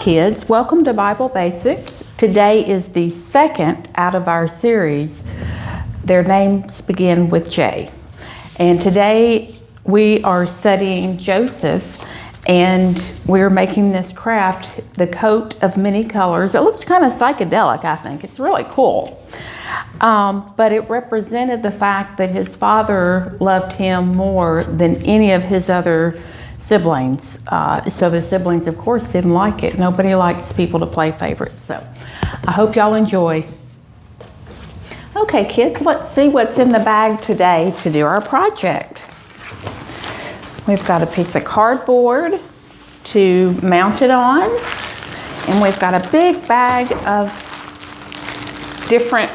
kids, welcome to Bible Basics. Today is the second out of our series. Their names begin with J. And today we are studying Joseph, and we're making this craft, the coat of many colors. It looks kind of psychedelic, I think. It's really cool. But it represented the fact that his father loved him more than any of his other siblings. So the siblings, of course, didn't like it. Nobody likes people to play favorites. So I hope y'all enjoy. Okay, kids, let's see what's in the bag today to do our project. We've got a piece of cardboard to mount it on, and we've got a big bag of different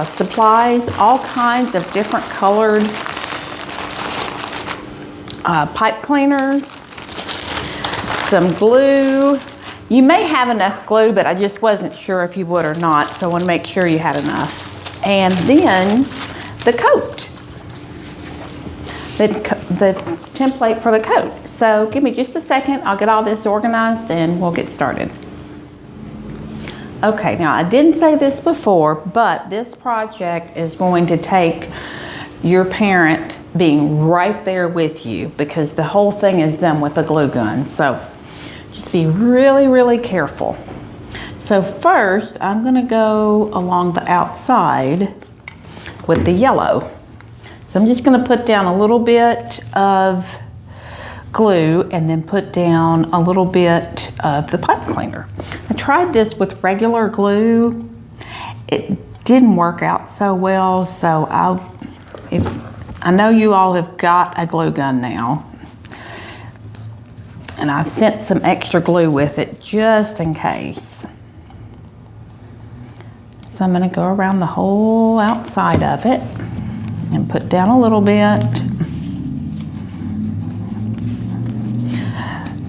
supplies, all kinds of different colored pipe cleaners, some glue. You may have enough glue, but I just wasn't sure if you would or not, so I want to make sure you had enough. And then the coat, the template for the coat. So give me just a second, I'll get all this organized and we'll get started. Okay, now I didn't say this before, but this project is going to take your parent being right there with you, because the whole thing is done with a glue gun. So just be really, really careful. So first, I'm going to go along the outside with the yellow. So I'm just going to put down a little bit of glue and then put down a little bit of the pipe cleaner. I tried this with regular glue. It didn't work out so well, so I know you all have got a glue gun now, and I sent some extra glue with it just in case. So I'm going to go around the whole outside of it and put down a little bit.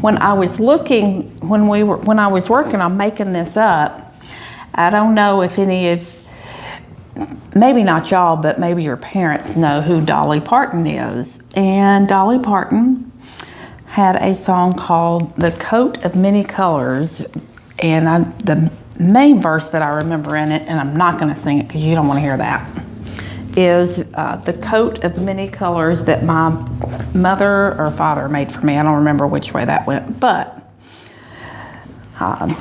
When I was working on making this up, I don't know if any of, maybe not y'all, but maybe your parents know who Dolly Parton is. And Dolly Parton had a song called The Coat of Many Colors. And the main verse that I remember in it, and I'm not going to sing it because you don't want to hear that, is the coat of many colors that my mother or father made for me. I don't remember which way that went, but I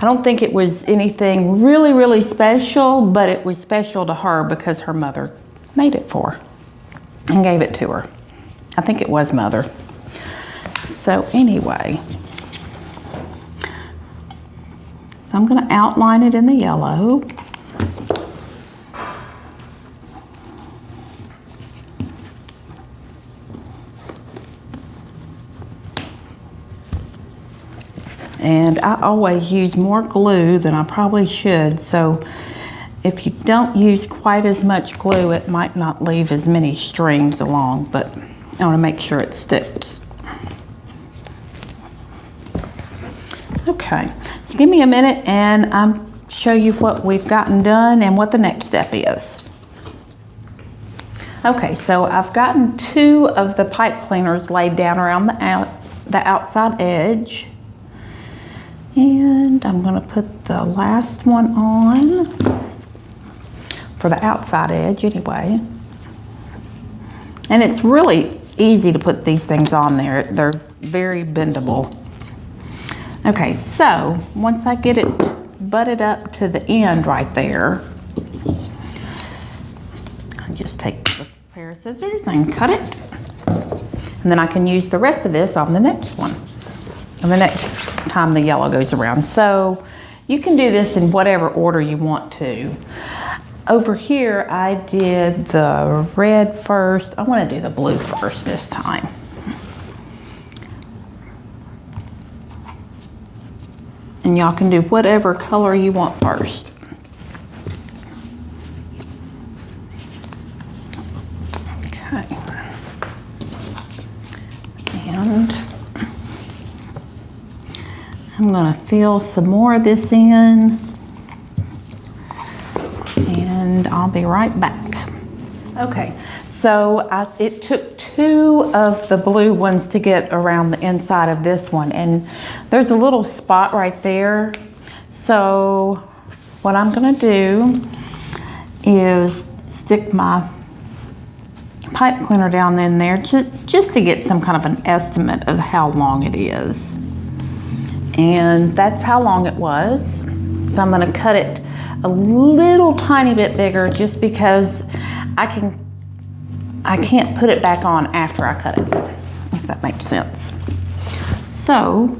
don't think it was anything really, really special, but it was special to her because her mother made it for her and gave it to her. I think it was mother. So anyway, so I'm going to outline it in the yellow. And I always use more glue than I probably should, so if you don't use quite as much glue, it might not leave as many strings along, but I want to make sure it sticks. Okay, so give me a minute and I'll show you what we've gotten done and what the next step is. Okay, so I've gotten 2 of the pipe cleaners laid down around the outside edge. And I'm going to put the last one on for the outside edge anyway. And it's really easy to put these things on there. They're very bendable. Okay, so once I get it butted up to the end right there, I just take a pair of scissors and cut it. And then I can use the rest of this on the next one, and the next time the yellow goes around. So you can do this in whatever order you want to. Over here I did the red first. I want to do the blue first this time. And y'all can do whatever color you want first. Okay. And I'm going to fill some more of this in, and I'll be right back. Okay, so it took 2 of the blue ones to get around the inside of this one, and there's a little spot right there. So what I'm gonna do is stick my pipe cleaner down in there just to get some kind of an estimate of how long it is. And that's how long it was. So I'm gonna cut it a little tiny bit bigger just because I can't put it back on after I cut it, if that makes sense. So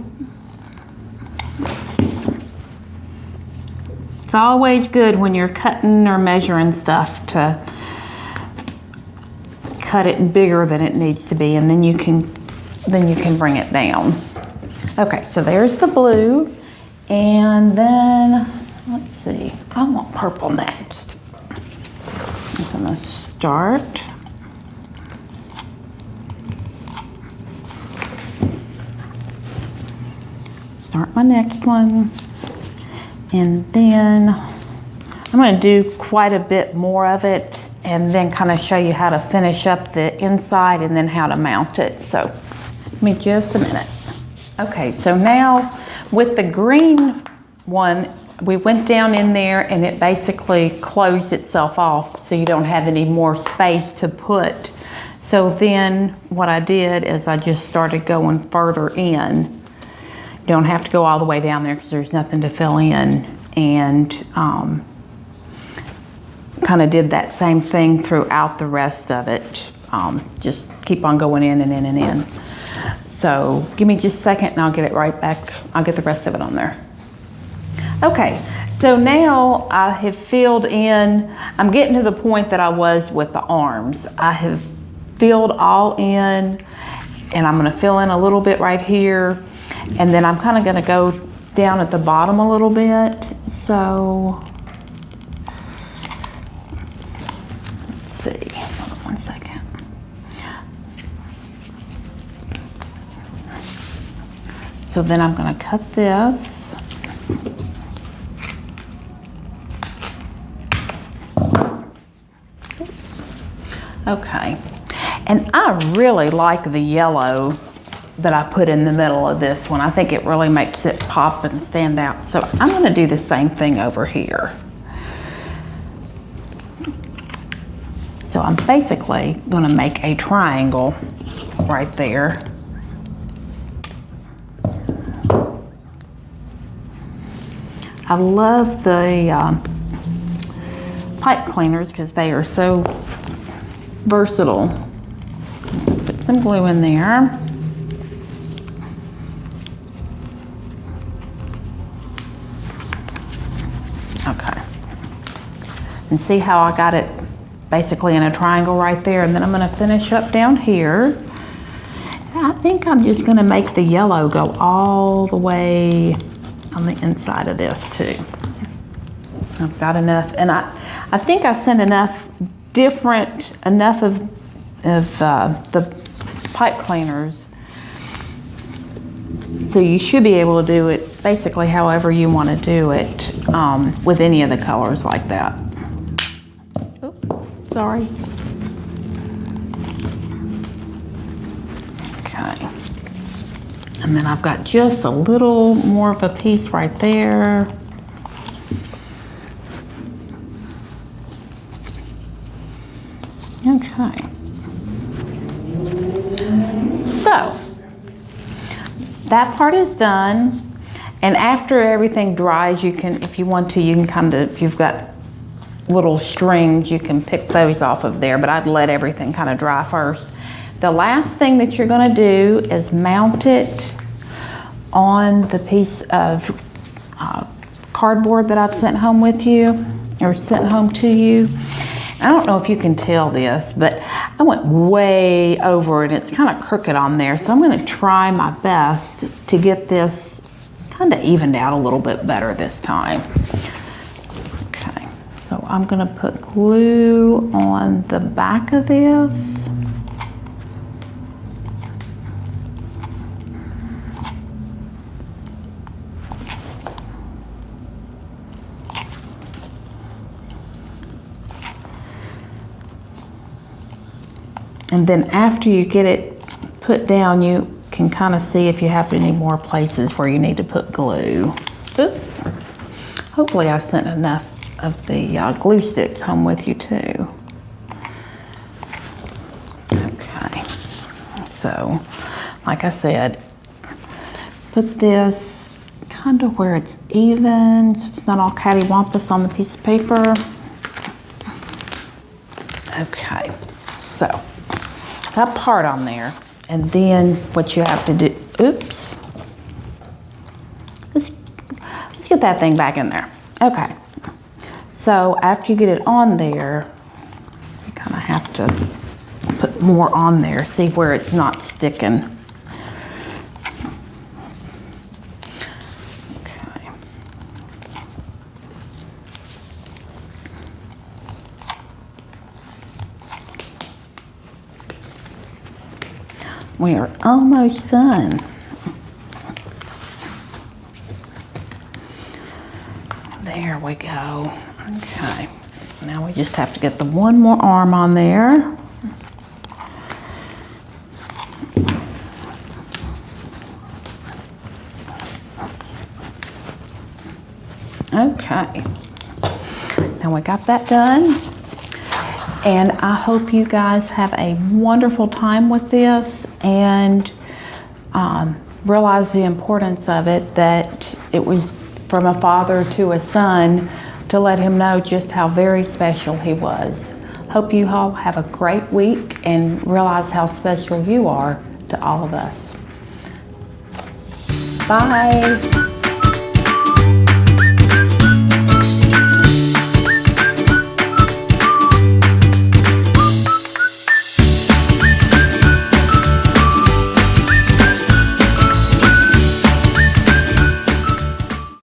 it's always good when you're cutting or measuring stuff to cut it bigger than it needs to be, and then you can bring it down. Okay, so there's the blue, and then let's see, I want purple next. So I'm gonna start. Start my next one, and then I'm going to do quite a bit more of it and then kind of show you how to finish up the inside and then how to mount it. So give me just a minute. Okay, so now with the green one, we went down in there and it basically closed itself off so you don't have any more space to put. So then what I did is I just started going further in. You don't have to go all the way down there because there's nothing to fill in, and kind of did that same thing throughout the rest of it. Just keep on going in and in and in. So give me just a second and I'll get it right back. I'll get the rest of it on there. Okay, so now I have filled in, I'm getting to the point that I was with the arms. I have filled all in, and I'm gonna fill in a little bit right here, and then I'm kind of gonna go down at the bottom a little bit. So, let's see, hold on one second. So then I'm gonna cut this. Okay, and I really like the yellow that I put in the middle of this one. I think it really makes it pop and stand out. So I'm gonna do the same thing over here. So I'm basically gonna make a triangle right there. I love the pipe cleaners because they are so versatile. Put some glue in there. Okay. And see how I got it basically in a triangle right there, and then I'm going to finish up down here. I think I'm just going to make the yellow go all the way on the inside of this too. I've got enough, and I think I sent enough of the pipe cleaners, so you should be able to do it basically however you want to do it with any of the colors like that. Oops, sorry. Okay, and then I've got just a little more of a piece right there. Okay, so that part is done, and after everything dries, you can, if you want to, you can kind of, if you've got little strings, you can pick those off of there, but I'd let everything kind of dry first. The last thing that you're going to do is mount it on the piece of cardboard that I've sent home with you, or sent home to you. I don't know if you can tell this, but I went way over and it's kind of crooked on there. So I'm going to try my best to get this kind of evened out a little bit better this time. Okay, so I'm going to put glue on the back of this. And then after you get it put down, you can kind of see if you have any more places where you need to put glue. Oop. Hopefully I sent enough of the glue sticks home with you too. Okay, so like I said, put this kind of where it's even, so it's not all cattywampus on the piece of paper. Okay, so that part on there, and then what you have to do, oops, let's get that thing back in there. Okay, so after you get it on there, you kind of have to put more on there, see where it's not sticking. Okay. We are almost done. There we go. Okay. Now we just have to get the one more arm on there. Okay. Now we got that done. And I hope you guys have a wonderful time with this and realize the importance of it, that it was from a father to a son to let him know just how very special he was. Hope you all have a great week and realize how special you are to all of us. Bye.